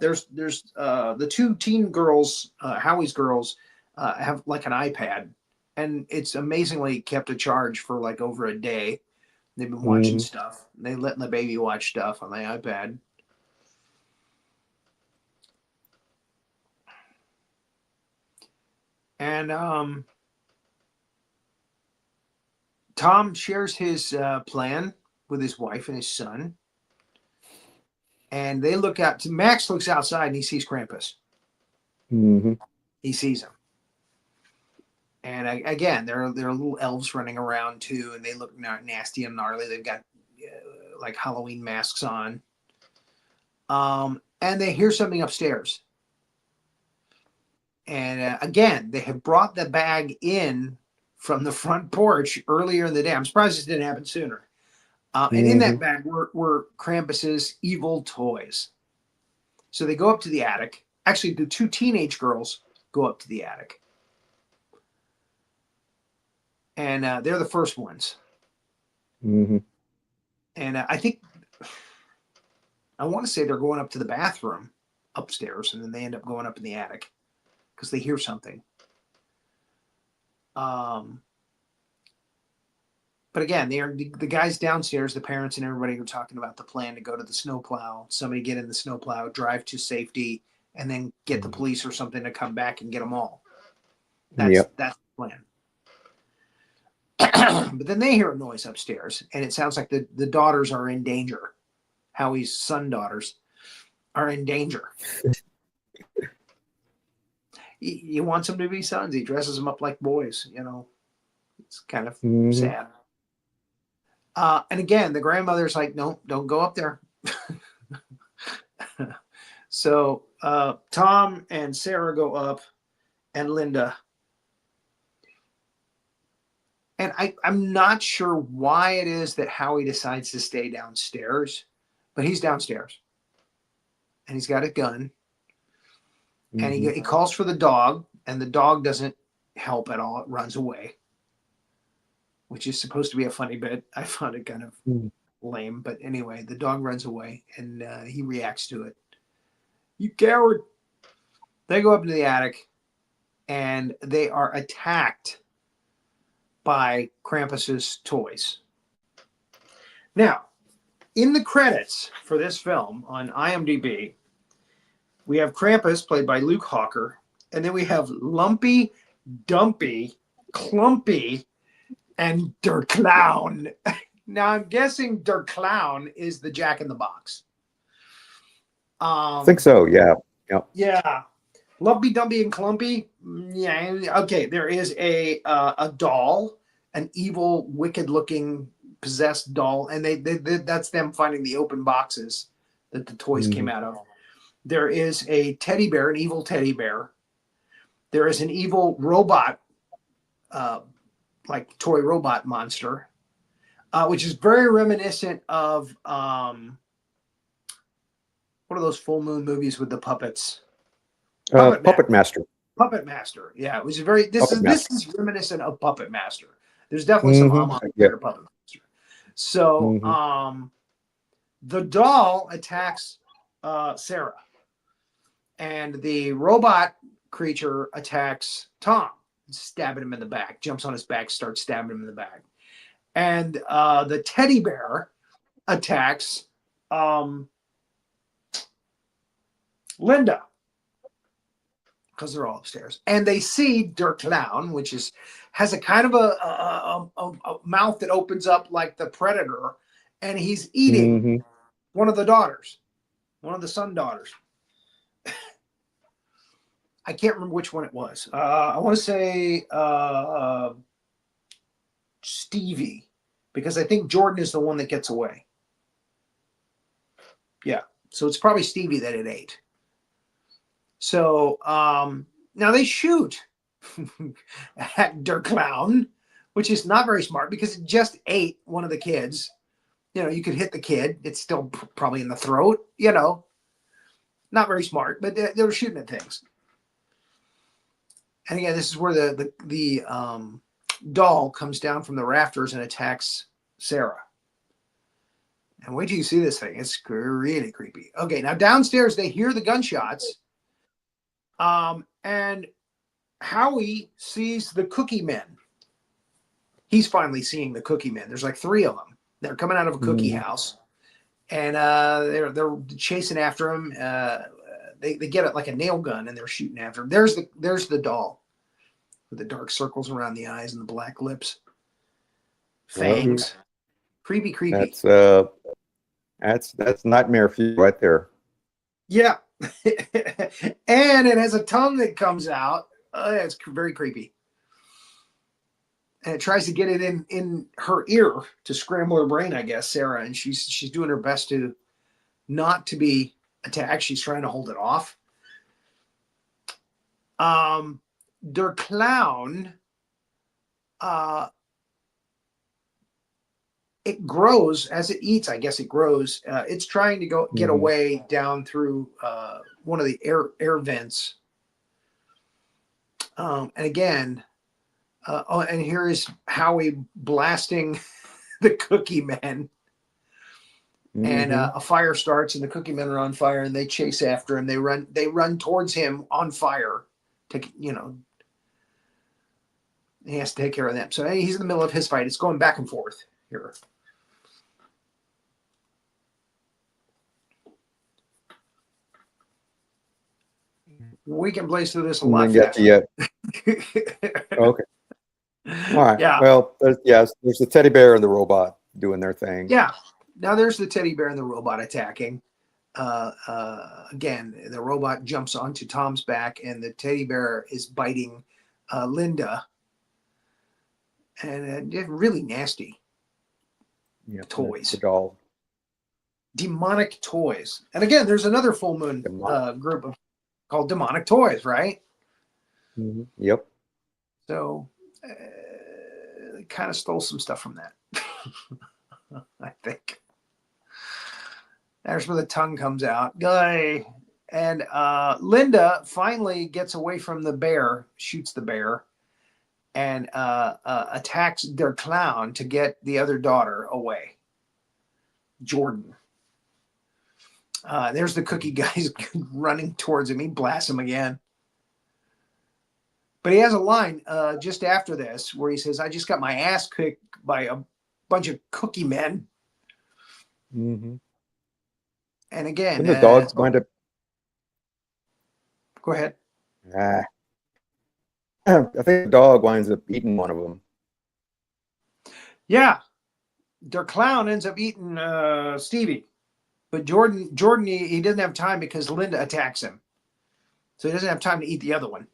B: There's the two teen girls, Howie's girls, have like an iPad, and it's amazingly kept a charge for like over a day. They've been watching stuff. They letting the baby watch stuff on the iPad. And Tom shares his plan with his wife and his son. And they look out. Max looks outside and he sees Krampus. He sees him. And again, there are little elves running around too, and they look nasty and gnarly. They've got like Halloween masks on. And they hear something upstairs. And again, they have brought the bag in from the front porch earlier in the day. I'm surprised this didn't happen sooner. And in that bag were Krampus's evil toys. So they go up to the attic. Actually, the two teenage girls go up to the attic. And they're the first ones. And I want to say they're going up to the bathroom upstairs, and then they end up going up in the attic because they hear something. But again, the guys downstairs, the parents and everybody are talking about the plan to go to the snowplow. Somebody get in the snowplow, drive to safety, and then get the police or something to come back and get them all. That's the plan. But then they hear a noise upstairs, and it sounds like the daughters are in danger. Howie's son daughters are in danger. He wants them to be sons. He dresses them up like boys, you know. It's kind of sad. And again, the grandmother's like, no, don't go up there. So Tom and Sarah go up, and Linda. And I'm not sure why it is that Howie decides to stay downstairs, but he's downstairs. And he's got a gun. And he calls for the dog, and the dog doesn't help at all. It runs away, which is supposed to be a funny bit. I found it kind of lame. But anyway, the dog runs away, and he reacts to it. You coward. They go up into the attic, and they are attacked by Krampus's toys. Now, in the credits for this film on IMDb, we have Krampus, played by Luke Hawker, and then we have Lumpy, Dumpy, Clumpy, and Der Clown. Now, I'm guessing Der Clown is the Jack in the Box.
A: I think so, yeah.
B: Yeah. Lumpy, Dumpy, and Clumpy. Yeah. Okay, there is a doll, an evil, wicked-looking, possessed doll, and they that's them finding the open boxes that the toys came out of. There is a teddy bear, an evil teddy bear. There is an evil robot, like toy robot monster, which is very reminiscent of what are those full moon movies with the puppets?
A: Puppet Master.
B: Puppet Master. Yeah, it was very. This is reminiscent of Puppet Master. There's definitely some homage to Puppet Master. So the doll attacks Sarah, and the robot creature attacks Tom. stabbing him in the back. Jumps on his back, starts stabbing him in the back. And the teddy bear attacks Linda, because they're all upstairs, and they see Der Clown, which has a kind of a mouth that opens up like the Predator, and he's eating one of the daughters, one of the son daughters. I can't remember which one it was. I want to say Stevie, because I think Jordan is the one that gets away. Yeah, so it's probably Stevie that it ate. So now they shoot at Der Clown, which is not very smart because it just ate one of the kids. You know, you could hit the kid. It's still probably in the throat, you know. Not very smart, but they were shooting at things. And again, this is where the doll comes down from the rafters and attacks Sarah. And wait till you see this thing. It's really creepy. Okay, now downstairs, they hear the gunshots. And Howie sees the cookie men. He's finally seeing the cookie men. There's like 3 of them. They're coming out of a cookie house. And they're chasing after him. They get it like a nail gun and they're shooting after him. There's the doll with the dark circles around the eyes and the black lips. Fangs. Creepy.
A: That's nightmare fuel right there.
B: Yeah. And it has a tongue that comes out. It's very creepy. And it tries to get it in her ear to scramble her brain, I guess, Sarah. And she's doing her best to not to be attacked. She's trying to hold it off. Der Clown, it grows as it eats. I guess it grows. It's trying to get away down through one of the air vents. And again, and here is Howie blasting the cookie men. And a fire starts, and the cookie men are on fire, and they chase after him. They run towards him on fire. He has to take care of them. So he's in the middle of his fight. It's going back and forth here. We can blaze through this a lot faster.
A: Okay. All right.
B: Yeah.
A: Well, there's the teddy bear and the robot doing their thing.
B: Yeah. Now there's the teddy bear and the robot attacking. Again, the robot jumps onto Tom's back, and the teddy bear is biting Linda. And really nasty toys.
A: The doll.
B: Demonic toys. And again, there's another full moon group called Demonic Toys, right?
A: Yep.
B: So kind of stole some stuff from that. I think. There's where the tongue comes out. And Linda finally gets away from the bear, shoots the bear, and attacks Der Clown to get the other daughter away. Jordan. There's the cookie guys running towards him. He blasts him again. But he has a line just after this where he says, "I just got my ass kicked by a bunch of cookie men." And again,
A: the dogs wind up.
B: Go ahead.
A: I think the dog winds up eating one of them.
B: Yeah, Der Clown ends up eating Stevie, but Jordan, he doesn't have time because Linda attacks him, so he doesn't have time to eat the other one.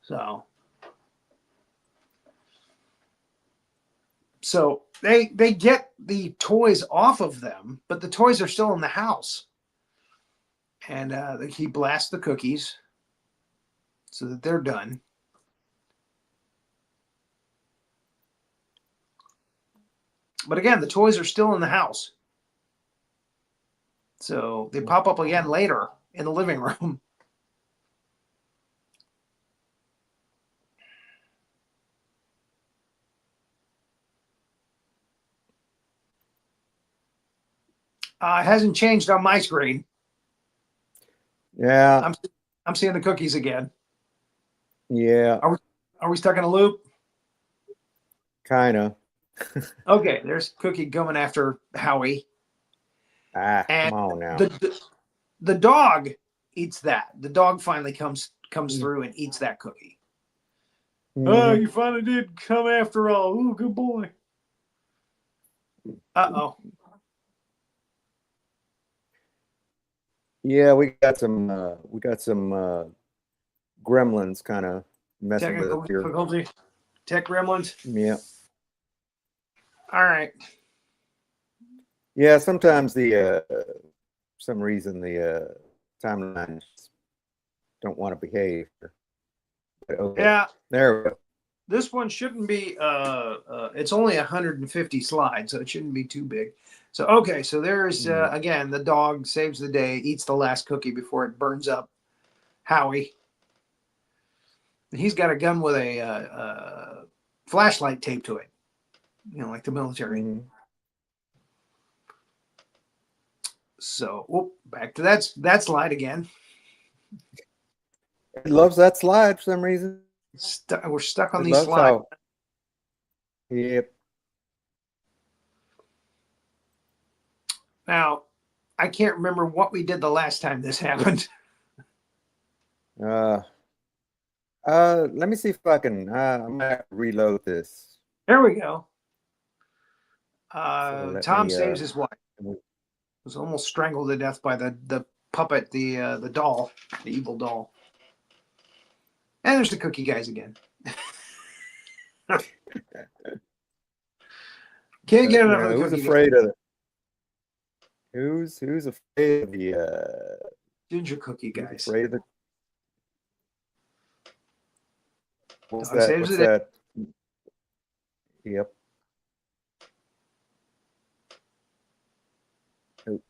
B: So they get the toys off of them, but the toys are still in the house. And he blasts the cookies so that they're done. But again, the toys are still in the house. So they pop up again later in the living room. It hasn't changed on my screen.
A: Yeah.
B: I'm seeing the cookies again.
A: Yeah,
B: Are we stuck in a loop?
A: kind of.
B: Okay, there's Cookie coming after Howie,
A: Ah,
B: and
A: come on now.
B: the dog eats that. The dog finally comes
A: Mm.
B: through and eats that cookie. Oh,
A: Mhm.
B: you finally did come after all. Ooh, good boy. Uh-oh.
A: Yeah, we got some gremlins kind of messing with us
B: Technical
A: here.
B: difficulty. Tech gremlins.
A: Yeah.
B: All right.
A: Yeah, sometimes the some reason the timelines don't want to behave. But okay.
B: Yeah,
A: There we go.
B: this one shouldn't be it's only 150 slides, so it shouldn't be too big. So okay, so there's
A: Mm.
B: again, the dog saves the day, eats the last cookie before it burns up Howie. He's got a gun with a flashlight taped to it, you know, like the military.
A: Mhm.
B: So whoop, back to that slide again.
A: It loves that slide for some reason.
B: We're stuck on
A: It
B: these
A: loves
B: slides.
A: how. Yep.
B: Now, I can't remember what we did the last time this happened.
A: Uh, let me see if I can. I'm gonna have to reload this.
B: There we go.
A: So let
B: Tom
A: me.
B: saves his wife. Was almost strangled to death by the puppet, the doll, the evil doll. And there's the cookie guys again. Can't get enough of the
A: Who's
B: cookie
A: afraid
B: guys.
A: of? Who's afraid of the?
B: Ginger cookie
A: Who's
B: guys.
A: afraid of the? What's
B: Dog
A: that?
B: saves
A: What's
B: the day.
A: that? Yep. Oh,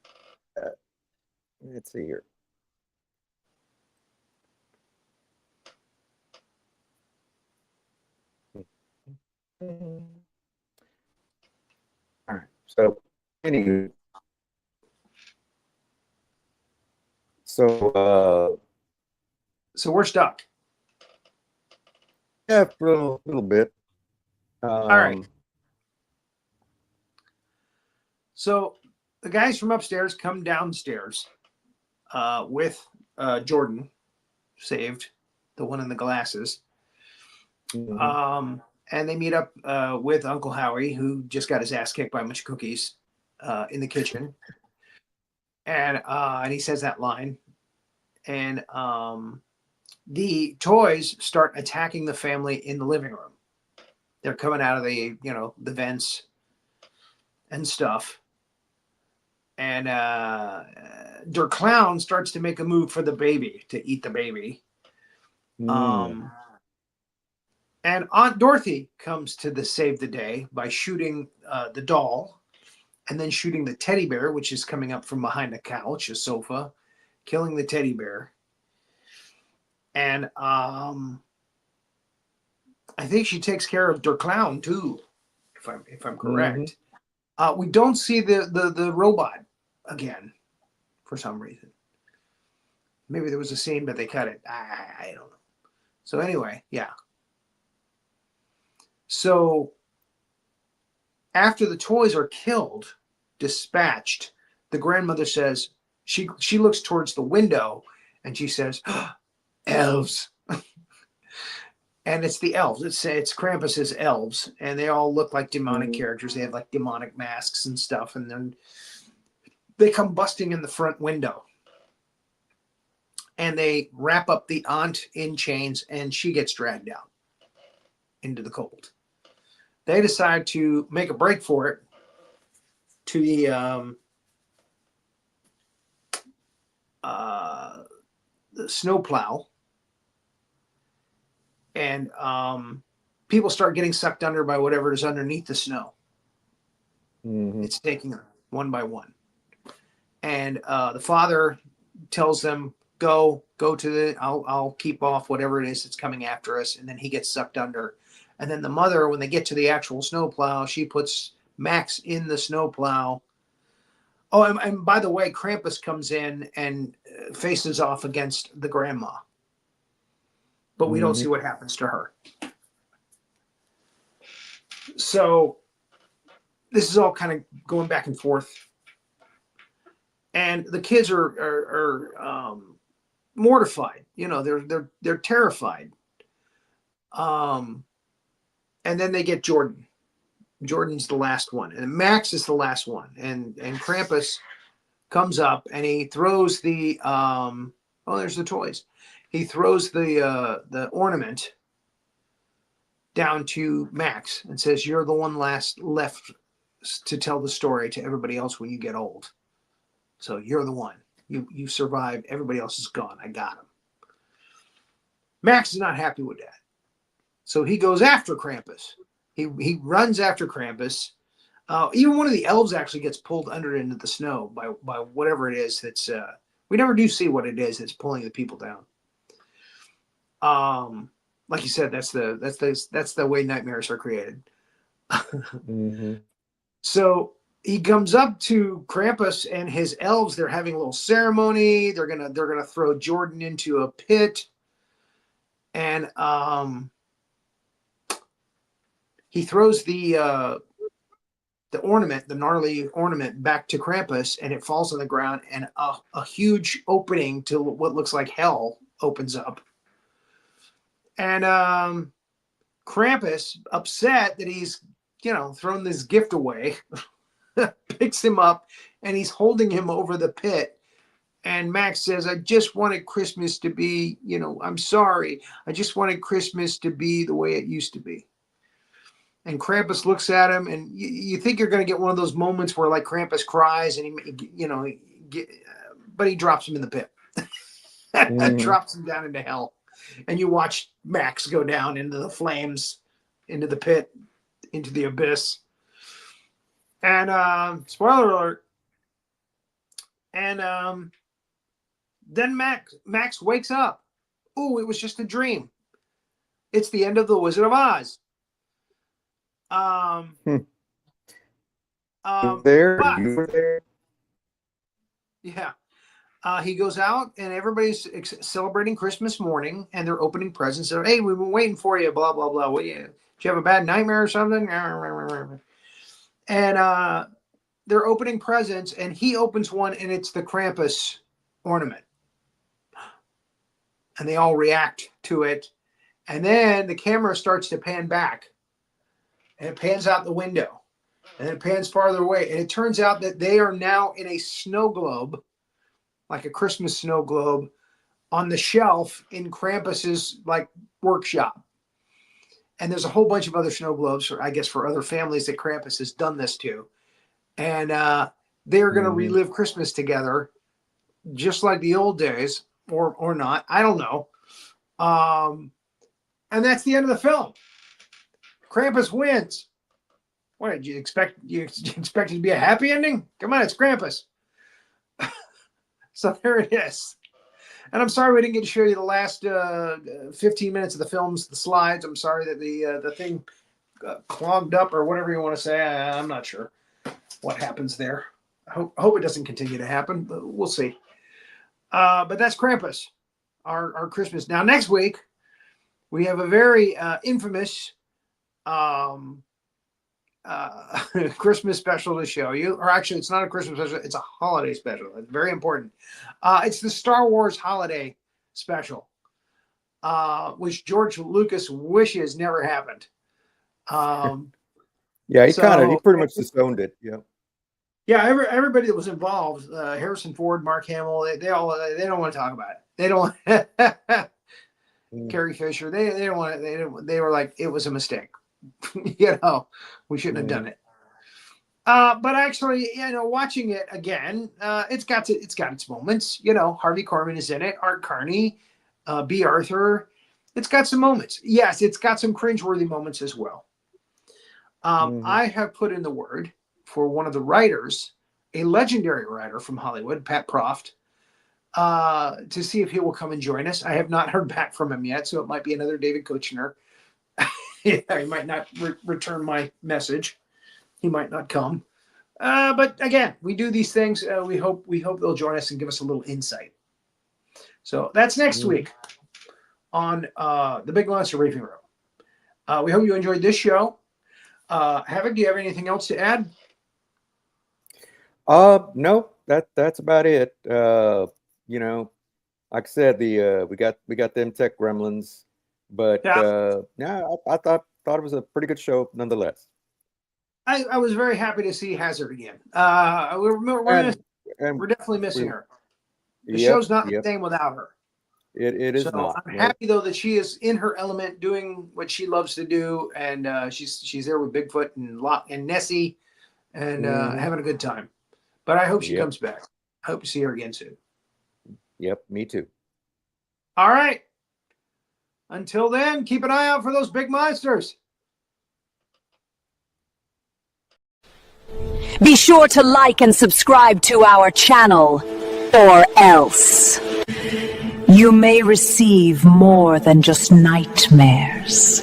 A: let's see here. All right. So, anywho, so
B: So we're stuck.
A: yeah, for a little bit.
B: All right. So the guys from upstairs come downstairs with Jordan, saved, the one in the glasses.
A: Mhm.
B: And they meet up with Uncle Howie, who just got his ass kicked by a bunch of cookies in the kitchen. And he says that line. And the toys start attacking the family in the living room. They're coming out of the, you know, the vents and stuff. And Der Clown starts to make a move for the baby, to eat the baby.
A: Mm.
B: And Aunt Dorothy comes to save the day by shooting the doll and then shooting the teddy bear, which is coming up from behind a couch, a sofa, killing the teddy bear. And I think she takes care of Der Clown too, if I'm correct.
A: Mhm.
B: We don't see the robot again for some reason. Maybe there was a scene, but they cut it. I don't know. So anyway, yeah. So after the toys are killed, dispatched, the grandmother says, she looks towards the window and she says, oh, elves. And it's the elves. It's Krampus's elves, and they all look like demonic characters. They have like demonic masks and stuff, and then they come busting in the front window. And they wrap up the aunt in chains, and she gets dragged out into the cold. They decide to make a break for it to the snowplow, and people start getting sucked under by whatever is underneath the snow.
A: Mhm.
B: It's taking them one by one, and the father tells them, "Go to the. I'll keep off whatever it is that's coming after us," and then he gets sucked under. And then the mother, when they get to the actual snowplow, she puts Max in the snowplow. Oh, and by the way, Krampus comes in and faces off against the grandma. but we don't see what happens to her. So this is all kind of going back and forth. And the kids are mortified. You know, they're terrified. And then they get Jordan. Jordan's the last one, and Max is the last one. And Krampus comes up and he throws the there's the toys. He throws the ornament down to Max and says, "You're the one left to tell the story to everybody else when you get old. So you're the one. You survived. Everybody else is gone. I got him." Max is not happy with that. So he goes after Krampus. He runs after Krampus. Even one of the elves actually gets pulled under into the snow by whatever it is that's we never do see what it is that's pulling the people down. Like you said, that's the way nightmares are created. So he comes up to Krampus and his elves. They're having a little ceremony. They're gonna throw Jordan into a pit, and he throws the ornament, the gnarly ornament, back to Krampus, and it falls on the ground, and a huge opening to what looks like hell opens up. And Krampus, upset that he's, thrown this gift away, picks him up, and he's holding him over the pit. And Max says, "I just wanted Christmas to be, I'm sorry. I just wanted Christmas to be the way it used to be." And Krampus looks at him, and you think you're going to get one of those moments where, like, Krampus cries, and but he drops him in the pit. Drops him down into hell. And you watch Max go down into the flames, into the pit, into the abyss. And spoiler alert. And then Max wakes up. Oh, it was just a dream. It's the end of The Wizard of Oz.
A: You were there.
B: Yeah. He goes out and everybody's celebrating Christmas morning and they're opening presents. They're, "Hey, we've been waiting for you, blah, blah, blah. Did you have a bad nightmare or something?" And they're opening presents, and he opens one, and it's the Krampus ornament. And they all react to it. And then the camera starts to pan back. And it pans out the window. And it pans farther away. And it turns out that they are now in a snow globe, like a Christmas snow globe, on the shelf in Krampus's workshop. And there's a whole bunch of other snow globes, for other families that Krampus has done this to. And they're going to relive Christmas together, just like the old days, or not. I don't know. And that's the end of the film. Krampus wins. What did you expect? You expect it to be a happy ending? Come on, it's Krampus. So there it is. And I'm sorry we didn't get to show you the last 15 minutes of the film's the slides. I'm sorry that the thing clogged up or whatever you want to say. I'm not sure what happens there. I hope it doesn't continue to happen, but we'll see. But that's Krampus, our Christmas. Now, next week, we have a very infamous Christmas special to show you. Or actually, it's not a Christmas special. It's a holiday special. It's very important. It's the Star Wars holiday special, which George Lucas wishes never happened.
A: Yeah, he pretty much disowned it. Yeah.
B: Yeah, everybody that was involved, Harrison Ford, Mark Hamill, they don't want to talk about it. They don't. Carrie Fisher, they don't want it. They were like, it was a mistake. We shouldn't have done it. But actually, watching it again, it's got its moments. Harvey Korman is in it. Art Carney, B. Arthur. It's got some moments. Yes, it's got some cringeworthy moments as well. I have put in the word for one of the writers, a legendary writer from Hollywood, Pat Proft, to see if he will come and join us. I have not heard back from him yet, so it might be another David Kushner. He might not return my message. He might not come. But again, we do these things. We hope they'll join us and give us a little insight. So that's next week. on the Big Monster Briefing Room. We hope you enjoyed this show. Havoc, do you have anything else to add?
A: No, that's about it. You know, like I said, we got them tech gremlins, but I thought it was a pretty good show nonetheless.
B: I was very happy to see Hazzard again. We're definitely missing her. The show's not the same without her.
A: It is not.
B: I'm happy though that she is in her element, doing what she loves to do, and she's there with Bigfoot and Nessie, and having a good time. But I hope she comes back. I hope to see her again soon.
A: Yep, me too.
B: All right. Until then, keep an eye out for those big monsters.
D: Be sure to like and subscribe to our channel, or else you may receive more than just nightmares.